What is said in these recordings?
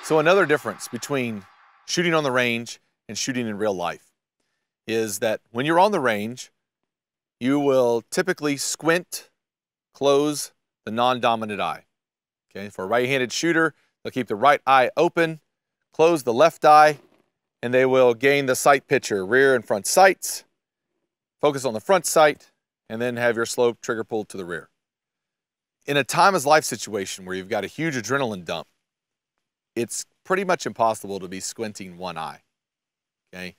So another difference between shooting on the range and shooting in real life is that when you're on the range, you will typically squint, close the non-dominant eye. Okay, for a right-handed shooter, they'll keep the right eye open, close the left eye, and they will gain the sight picture, rear and front sights, focus on the front sight, and then have your slow trigger pull to the rear. In a time-of-life situation where you've got a huge adrenaline dump, it's pretty much impossible to be squinting one eye, okay?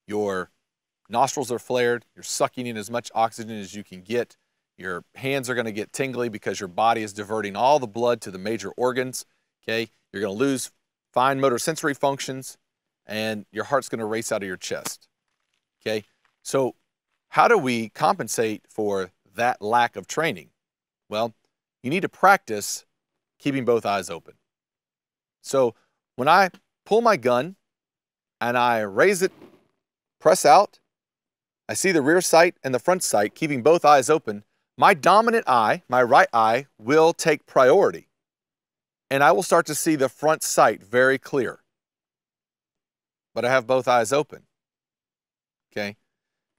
Your nostrils are flared, you're sucking in as much oxygen as you can get, your hands are gonna get tingly because your body is diverting all the blood to the major organs, okay? You're gonna lose fine motor sensory functions, and your heart's gonna race out of your chest, okay? So how do we compensate for that lack of training? Well, you need to practice keeping both eyes open. So when I pull my gun and I raise it, press out, I see the rear sight and the front sight, keeping both eyes open, my dominant eye, my right eye, will take priority. And I will start to see the front sight very clear. But I have both eyes open, okay?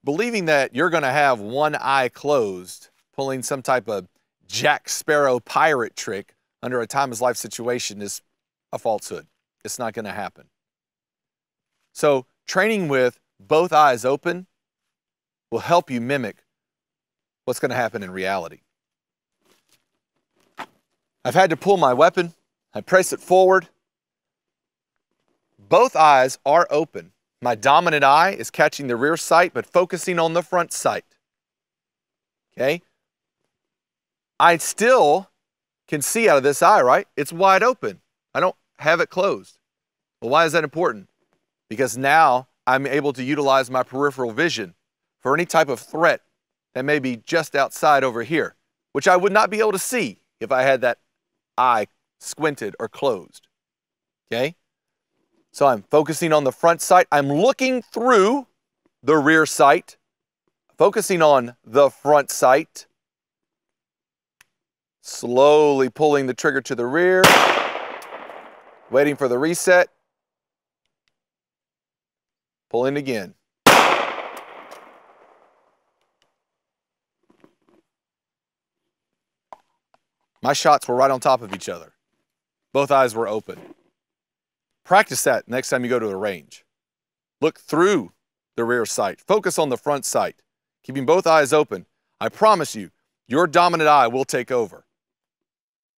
Believing that you're gonna have one eye closed, pulling some type of Jack Sparrow pirate trick under a time-of-life situation is a falsehood. It's not gonna happen. So training with both eyes open will help you mimic what's gonna happen in reality. I've had to pull my weapon, I press it forward. Both eyes are open. My dominant eye is catching the rear sight, but focusing on the front sight, okay? I still can see out of this eye, right? It's wide open. I don't have it closed. Well, why is that important? Because now I'm able to utilize my peripheral vision for any type of threat that may be just outside over here, which I would not be able to see if I had that eye squinted or closed, okay? So I'm focusing on the front sight. I'm looking through the rear sight, focusing on the front sight, slowly pulling the trigger to the rear, waiting for the reset, pulling again. My shots were right on top of each other. Both eyes were open. Practice that next time you go to the range. Look through the rear sight. Focus on the front sight, keeping both eyes open. I promise you, your dominant eye will take over.